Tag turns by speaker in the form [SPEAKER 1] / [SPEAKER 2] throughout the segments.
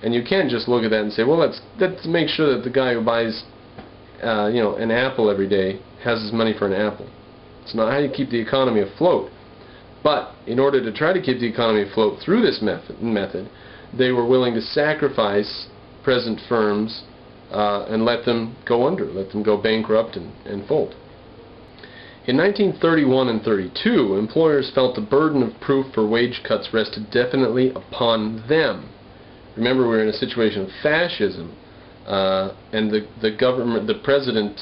[SPEAKER 1] And you can't just look at that and say, well, let's make sure that the guy who buys an apple every day has his money for an apple. It's not how you keep the economy afloat. But in order to try to keep the economy afloat through this method, they were willing to sacrifice present firms and let them go under, let them go bankrupt and fold. In 1931 and 32, employers felt the burden of proof for wage cuts rested definitely upon them. Remember, we're in a situation of fascism, and the government, the president,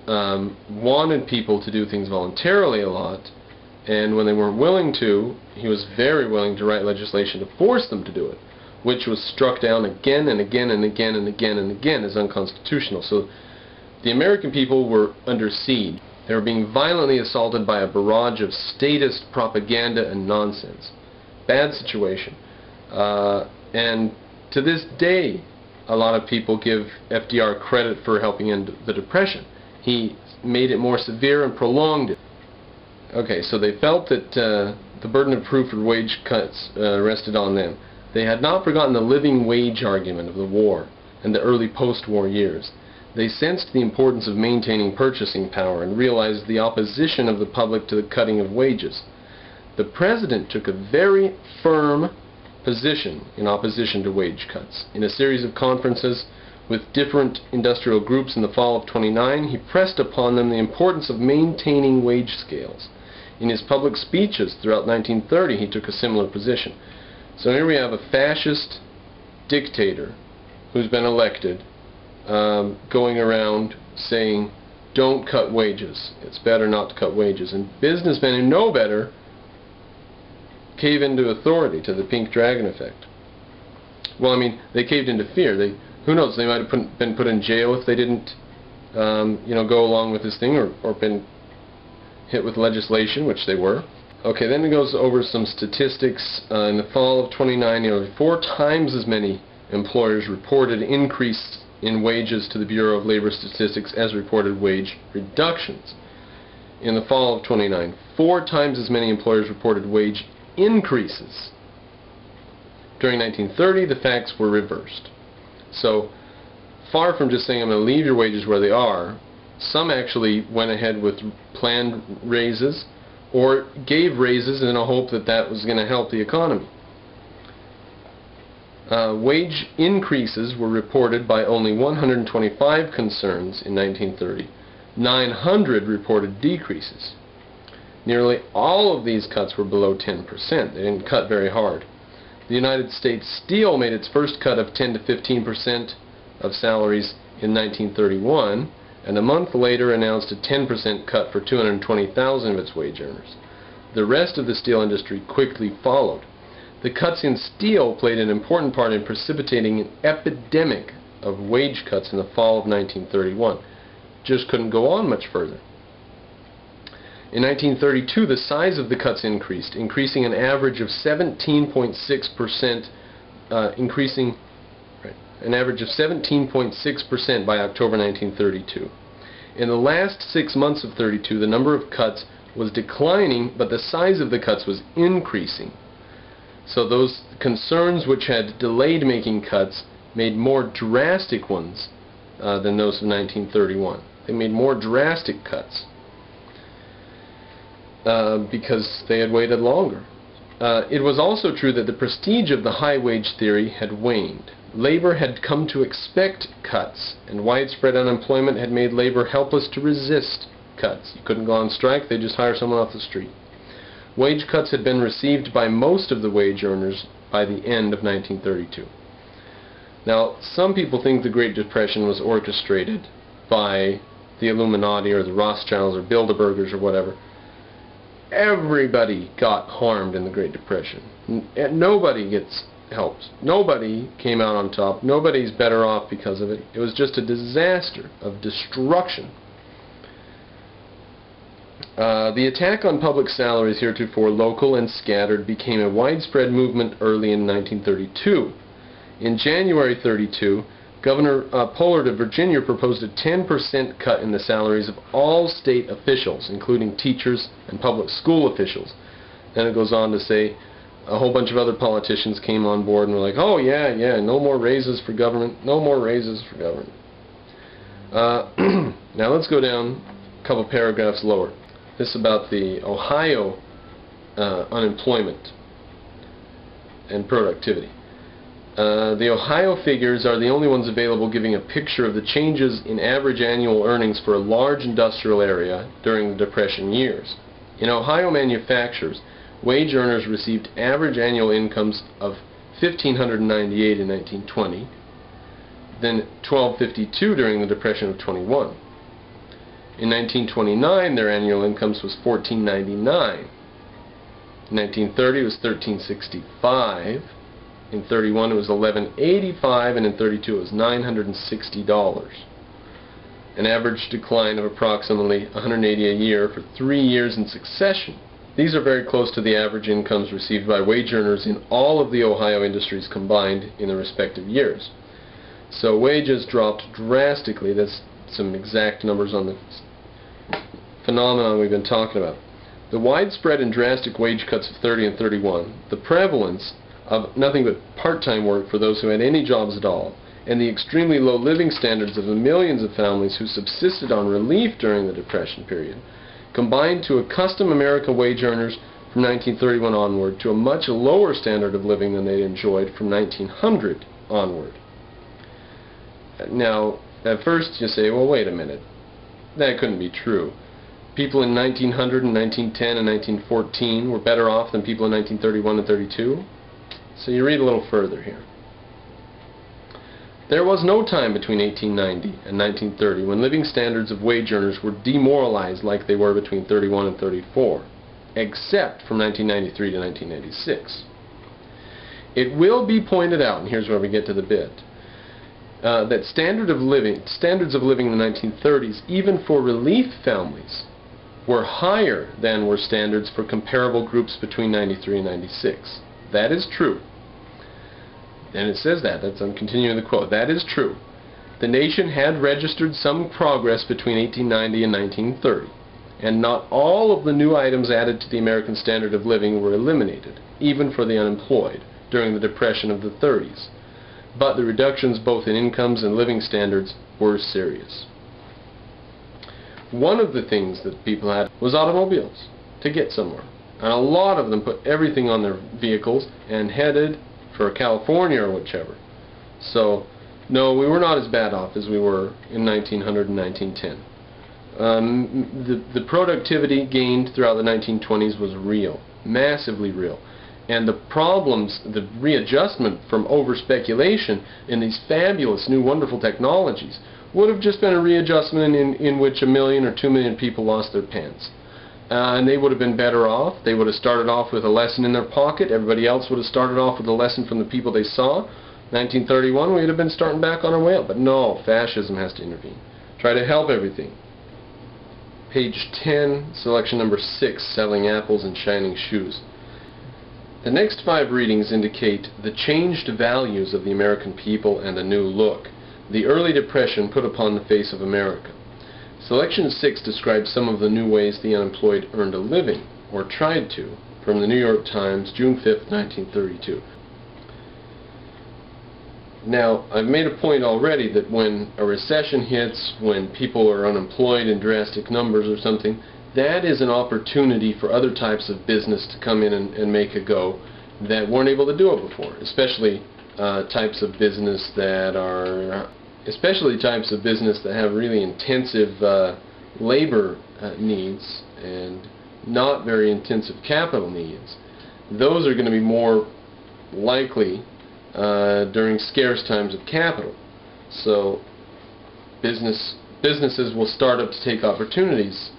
[SPEAKER 1] wanted people to do things voluntarily a lot, and when they weren't willing to, he was very willing to write legislation to force them to do it, which was struck down again and again and again and again and again as unconstitutional. So the American people were under siege. They were being violently assaulted by a barrage of statist propaganda and nonsense. Bad situation. And to this day, a lot of people give FDR credit for helping end the Depression. He made it more severe and prolonged it. Okay, so they felt that the burden of proof for wage cuts rested on them. They had not forgotten the living wage argument of the war and the early post-war years. They sensed the importance of maintaining purchasing power and realized the opposition of the public to the cutting of wages. The president took a very firm position in opposition to wage cuts. In a series of conferences with different industrial groups in the fall of '29, he pressed upon them the importance of maintaining wage scales. In his public speeches throughout 1930, he took a similar position. So here we have a fascist dictator who's been elected, going around saying, don't cut wages. It's better not to cut wages. And businessmen who know better cave into authority, to the pink dragon effect. Well, I mean, they caved into fear. Who knows, they might have been put in jail if they didn't go along with this thing, or been hit with legislation, which they were. Okay, then it goes over some statistics. In the fall of '29, 4 times as many employers reported increase in wages to the Bureau of Labor Statistics as reported wage reductions. In the fall of '29, 4 times as many employers reported wage increases. During 1930, the facts were reversed. So, far from just saying I'm going to leave your wages where they are, some actually went ahead with planned raises or gave raises in a hope that that was going to help the economy. Wage increases were reported by only 125 concerns in 1930. 900 reported decreases. Nearly all of these cuts were below 10%. They didn't cut very hard. The United States Steel made its first cut of 10 to 15% of salaries in 1931, and a month later announced a 10% cut for 220,000 of its wage earners. The rest of the steel industry quickly followed. The cuts in steel played an important part in precipitating an epidemic of wage cuts in the fall of 1931. Just couldn't go on much further. In 1932, the size of the cuts increased, increasing an average of 17.6%, an average of 17.6% by October 1932. In the last 6 months of 32, the number of cuts was declining, but the size of the cuts was increasing. So those concerns which had delayed making cuts made more drastic ones than those of 1931. They made more drastic cuts because they had waited longer. It was also true that the prestige of the high wage theory had waned. Labor had come to expect cuts, and widespread unemployment had made labor helpless to resist cuts. You couldn't go on strike, they'd just hire someone off the street. Wage cuts had been received by most of the wage earners by the end of 1932. Now, some people think the Great Depression was orchestrated by the Illuminati or the Rothschilds or Bilderbergers or whatever. Everybody got harmed in the Great Depression. Nobody gets helped. Nobody came out on top. Nobody's better off because of it. It was just a disaster of destruction. The attack on public salaries, heretofore local and scattered, became a widespread movement early in 1932. In January 32, Governor Pollard of Virginia proposed a 10% cut in the salaries of all state officials, including teachers and public school officials. Then it goes on to say, a whole bunch of other politicians came on board and were like, oh yeah, no more raises for government, no more raises for government. Now let's go down a couple paragraphs lower. This is about the Ohio unemployment and productivity. The Ohio figures are the only ones available giving a picture of the changes in average annual earnings for a large industrial area during the Depression years. In Ohio manufacturers, wage earners received average annual incomes of $1,598 in 1920, then $1,252 during the Depression of 21. In 1929, their annual incomes was $1,499. In 1930, it was $1,365. In 31, it was $1,185, and in 32, it was $960. An average decline of approximately $180 a year for 3 years in succession. These are very close to the average incomes received by wage earners in all of the Ohio industries combined in the respective years. So wages dropped drastically. That's some exact numbers on the phenomenon we've been talking about. The widespread and drastic wage cuts of 30 and 31, the prevalence of nothing but part-time work for those who had any jobs at all, and the extremely low living standards of the millions of families who subsisted on relief during the Depression period, combined to accustom American wage earners from 1931 onward to a much lower standard of living than they enjoyed from 1900 onward. Now, at first you say, well, wait a minute, that couldn't be true. People in 1900 and 1910 and 1914 were better off than people in 1931 and 32? So you read a little further here. There was no time between 1890 and 1930 when living standards of wage earners were demoralized like they were between 31 and 34, except from 1993 to 1996. It will be pointed out, and here's where we get to the bit, that standards of living in the 1930s, even for relief families, were higher than were standards for comparable groups between 93 and 96. That is true. And it says that. I'm continuing the quote. That is true. The nation had registered some progress between 1890 and 1930, and not all of the new items added to the American standard of living were eliminated, even for the unemployed, during the Depression of the 30s. But the reductions both in incomes and living standards were serious. One of the things that people had was automobiles to get somewhere. And a lot of them put everything on their vehicles and headed for California or whichever. So, no, we were not as bad off as we were in 1900 and 1910. The productivity gained throughout the 1920s was real, massively real. And the problems, the readjustment from over-speculation in these fabulous new wonderful technologies would have just been a readjustment in which 1 million or 2 million people lost their pants. And they would have been better off. They would have started off with a lesson in their pocket. Everybody else would have started off with a lesson from the people they saw. 1931, we would have been starting back on our way up. But no, fascism has to intervene. Try to help everything. Page 10, selection number 6, selling apples and shining shoes. The next 5 readings indicate the changed values of the American people and a new look. The early depression put upon the face of America. Selection 6 describes some of the new ways the unemployed earned a living, or tried to, from the New York Times, June 5, 1932. Now, I've made a point already that when a recession hits, when people are unemployed in drastic numbers or something, that is an opportunity for other types of business to come in and make a go that weren't able to do it before, especially types of business that have really intensive labor needs and not very intensive capital needs. Those are going to be more likely during scarce times of capital. So businesses will start up to take opportunities.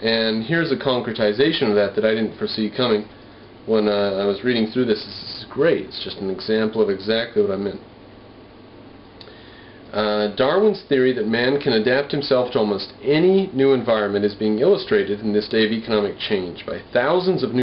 [SPEAKER 1] And here's a concretization of that I didn't foresee coming when I was reading through this. This is great. It's just an example of exactly what I meant. Darwin's theory that man can adapt himself to almost any new environment is being illustrated in this day of economic change by thousands of new